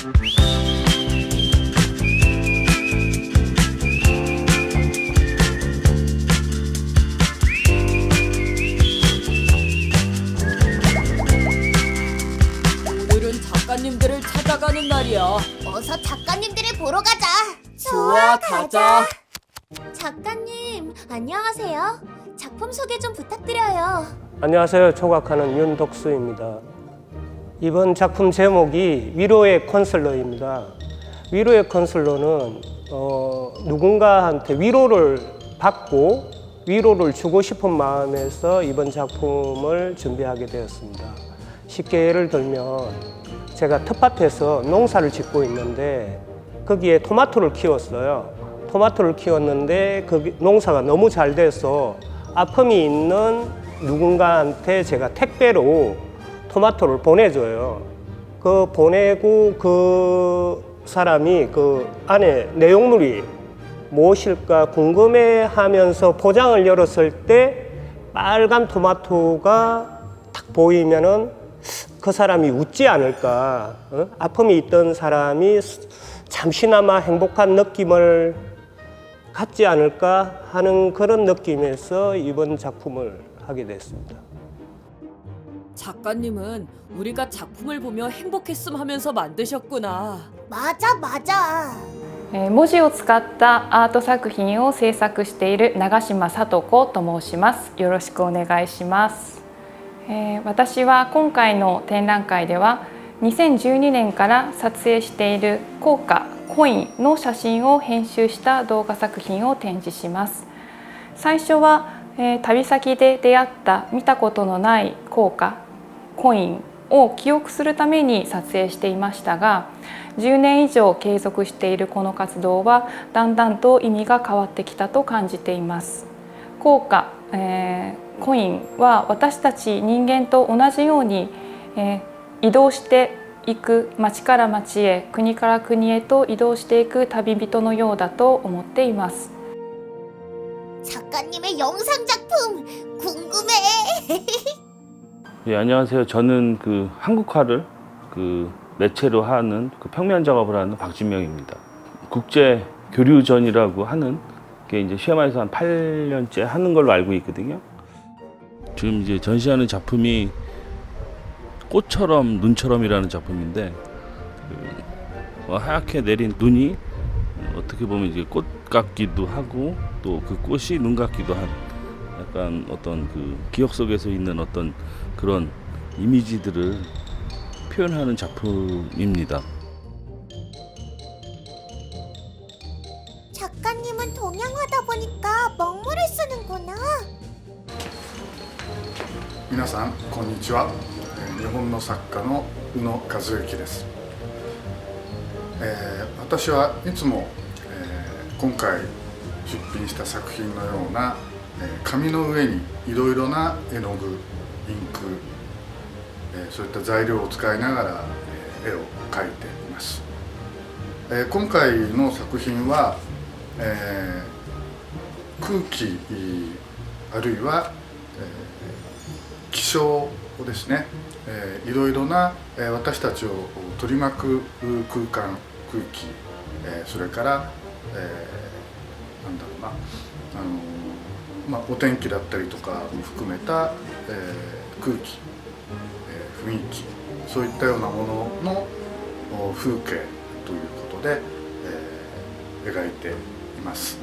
오늘은 작가님들을 찾아가는 날이야. 어서 작가님들을 보러 가자. 좋아, 가자. 작가님, 안녕하세요. 작품 소개 좀 부탁드려요. 안녕하세요. 조각하는 윤덕수입니다. 이번 작품 제목이 위로의 컨설러입니다. 위로의 컨설러는 누군가한테 위로를 받고 위로를 주고 싶은 마음에서 이번 작품을 준비하게 되었습니다. 쉽게 예를 들면 제가 텃밭에서 농사를 짓고 있는데 거기에 토마토를 키웠어요. 토마토를 키웠는데 그 농사가 너무 잘 돼서 아픔이 있는 누군가한테 제가 택배로 토마토를 보내줘요. 그 보내고 그 사람이 그 안에 내용물이 무엇일까 궁금해 하면서 포장을 열었을 때 빨간 토마토가 딱 보이면은 그 사람이 웃지 않을까, 아픔이 있던 사람이 잠시나마 행복한 느낌을 갖지 않을까 하는 그런 느낌에서 이번 작품을 하게 됐습니다. 작가님은 우리가 작품을 보며 행복했음 하면서 만드셨구나. 맞아. 文字を使ったアート作品を制作している長島聡子と申します。よろしくお願いします。私は今回の展覧会では2012年から撮影している効果コインの写真を編集した動画作品を展示します。最初は、旅先で出会った見たことのない効果コインを記憶するために撮影していましたが、10年以上継続しているこの活動はだんだんと意味が変わってきたと感じています。効果、コインは私たち人間と同じように、移動していく、町から町へ国から国へと移動していく旅人のようだと思っています。 작가님의 영상 작품 궁금해. 예, 안녕하세요. 저는 그 한국화를 그 매체로 하는 그 평면 작업을 하는 박진명입니다. 국제 교류전이라고 하는 게 이제 시험에서 한 8년째 하는 걸로 알고 있거든요. 지금 이제 전시하는 작품이 꽃처럼 눈처럼이라는 작품인데 하얗게 내린 눈이 어떻게 보면 이제 꽃 같기도 하고 또 그 꽃이 눈 같기도 한 약간 어떤 그 기억 속에서 있는 어떤 그런 이미지들을 표현하는 작품입니다. 작가님은 동양하다 보니까 먹물을 쓰는구나. 皆さんこんにちは。日本の作家の宇野和之です。私はいつも、今回出品した作品のような、紙の上にいろいろな絵の具、インク、そういった材料を使いながら、絵を描いています。今回の作品は、空気あるいは、気象ですね、いろいろな、私たちを取り巻く空間、空気、それから、なんだろうな、お天気だったりとかも含めた、空気、雰囲気、そういったようなものの風景ということで、描いています。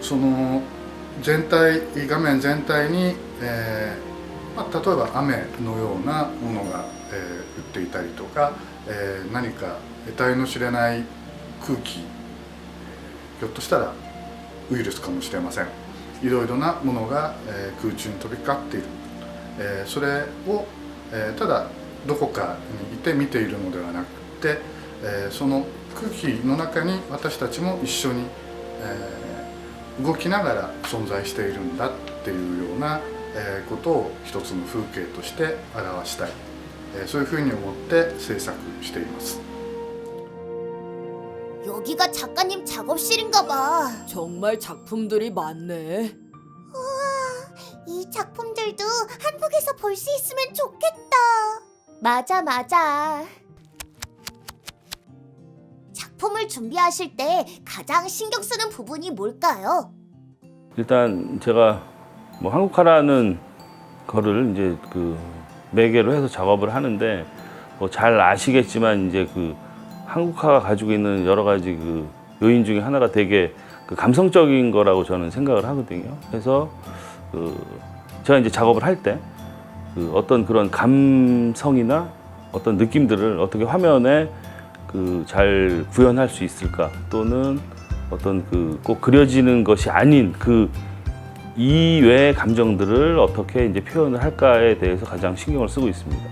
その全体、画面全体に、例えば雨のようなものが、降っていたりとか、何か得体の知れない空気、ひょっとしたらウイルスかもしれません。いろいろなものが、空中に飛び交っている、それを、ただどこかにいて見ているのではなくて、その空気の中に私たちも一緒に、動きながら存在しているんだっていうような、ことを一つの風景として表したい、そういうふうに思って制作しています。 여기가 작가님 작업실인가 봐. 정말 작품들이 많네. 이 작품들도 한국에서 볼 수 있으면 좋겠다. 맞아. 작품을 준비하실 때 가장 신경 쓰는 부분이 뭘까요? 일단 제가 뭐 한국화라는 거를 이제 그 매개로 해서 작업을 하는데 뭐 잘 아시겠지만 이제 그 한국화가 가지고 있는 여러 가지 그 요인 중에 하나가 되게 그 감성적인 거라고 저는 생각을 하거든요. 그래서 그 제가 이제 작업을 할 때 그 어떤 그런 감성이나 어떤 느낌들을 어떻게 화면에 그 잘 구현할 수 있을까, 또는 어떤 그 꼭 그려지는 것이 아닌 그 이외의 감정들을 어떻게 이제 표현을 할까에 대해서 가장 신경을 쓰고 있습니다.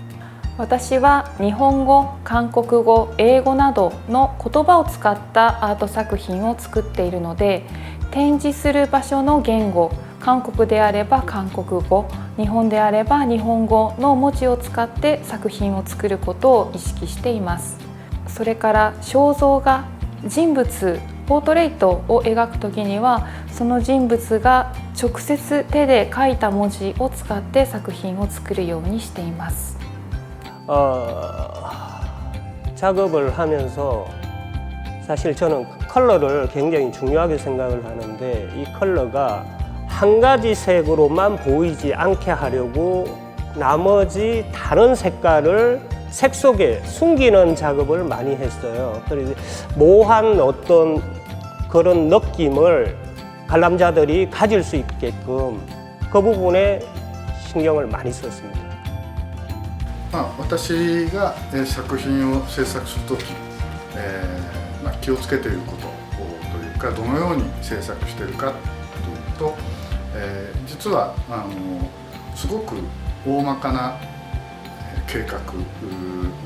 私は日本語、韓国語、英語などの言葉を使ったアート作品を作っているので、展示する場所の言語、韓国であれば韓国語、日本であれば日本語の文字を使って作品を作ることを意識しています。それから肖像画、人物、ポートレートを描くときには、その人物が直接手で書いた文字を使って作品を作るようにしています。 작업을 하면서 사실 저는 컬러를 굉장히 중요하게 생각을 하는데, 이 컬러가 한 가지 색으로만 보이지 않게 하려고 나머지 다른 색깔을 색 속에 숨기는 작업을 많이 했어요. 그래서 모호한 어떤 그런 느낌을 관람자들이 가질 수 있게끔 그 부분에 신경을 많이 썼습니다. 私が作品を制作するとき、気をつけていることというか、どのように制作しているかというと、実はすごく大まかな計画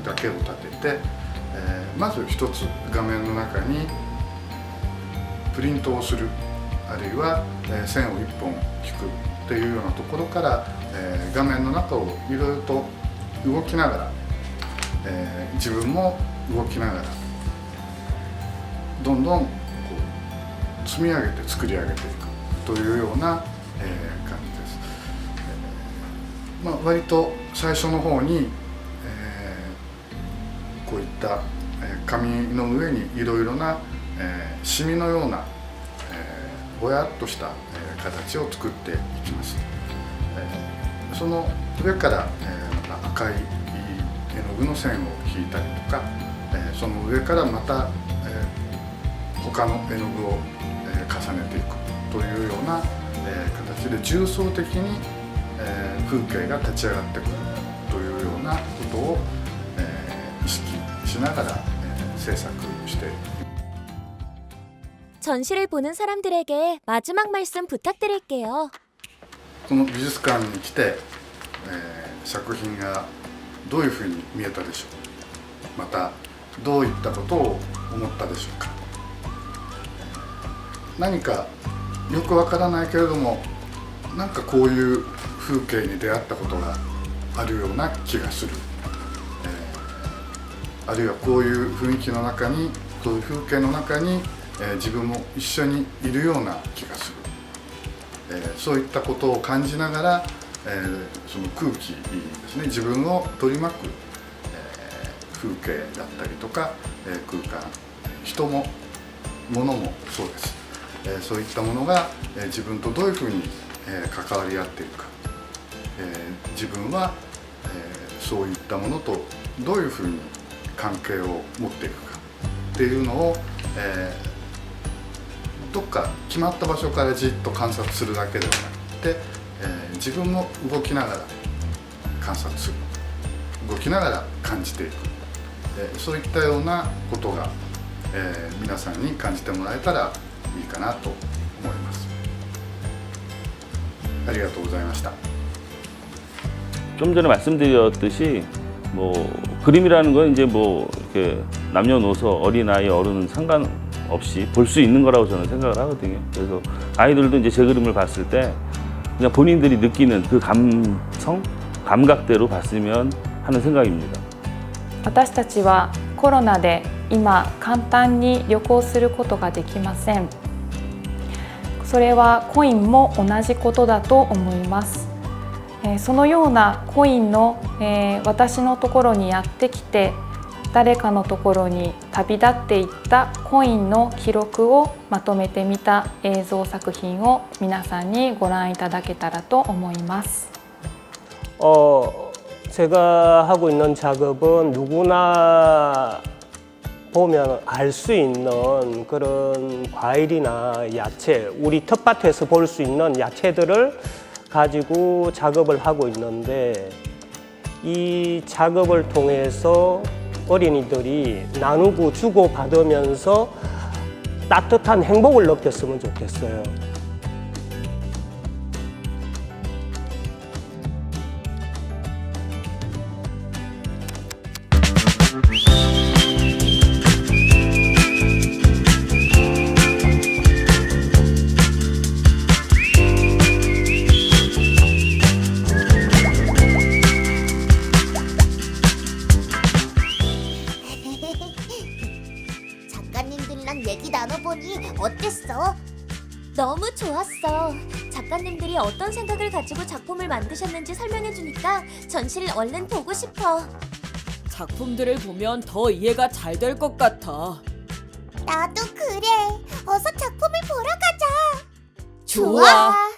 だけを立てて、まず一つ画面の中にプリントをする、あるいは線を一本引くというようなところから、画面の中をいろいろと動きながら、自分も動きながらどんどんこう積み上げて作り上げていくというような、感じです。割と最初の方に、こういった、紙の上にいろいろな、シミのような、ぼやっとした、形を作っていきます。その上から、赤い絵の具の線を引いたりとか、その上からまた、他の絵の具を、重ねていくというような、形で重層的に、風景が立ち上がってくるというようなことを、意識しながら、制作している。 전시를 보는 사람들에게 마지막 말씀 부탁드릴게요. この美術館に来て、作品がどういうふうに見えたでしょうか。またどういったことを思ったでしょうか。何かよくわからないけれども、なんかこういう風景に出会ったことがあるような気がする、あるいはこういう雰囲気の中に、こういう風景の中に、自分も一緒にいるような気がする、そういったことを感じながら、その空気ですね、自分を取り巻く、風景だったりとか、空間、人も物もそうです、そういったものが、自分とどういうふうに、関わり合っているか、自分は、そういったものとどういうふうに関係を持っていくかっていうのを、どっか決まった場所からじっと観察するだけではなくて、自分も動きながら観察する、動きながら感じていく、そういったようなことが、皆さんに感じてもらえたらいいかなと思います。ありがとうございました。 좀 전에 말씀드렸듯이 뭐 그림이라는 건 이제 뭐 이렇게 남녀노소 어린아이 어른 상관없이 볼 수 있는 거라고 저는 생각을 하거든요. 그래서 아이들도 이제 제 그림을 봤을 때 그냥 본인들이 느끼는 그 감성, 감각대로 봤으면 하는 생각입니다. 私たちはコロナで今簡単に旅行することができません。それはコインも同じことだと思います。そのようなコインの、私のところにやってきて誰かのところに旅立っていったコインの記録をまとめてみた映像作品を皆さんにご覧いただけたらと思います。 제가 하고 있는 작업은 누구나 보면 알 수 있는 그런 과일이나 야채, 우리 텃밭에서 볼 수 있는 야채들을 가지고 작업을 하고 있는데 이 작업을 통해서 어린이들이 나누고 주고받으면서 따뜻한 행복을 느꼈으면 좋겠어요. 작가님들이랑 얘기 나눠보니 어땠어? 너무 좋았어. 작가님들이 어떤 생각을 가지고 작품을 만드셨는지 설명해주니까 전시를 얼른 보고 싶어. 작품들을 보면 더 이해가 잘 될 것 같아. 나도 그래. 어서 작품을 보러 가자. 좋아.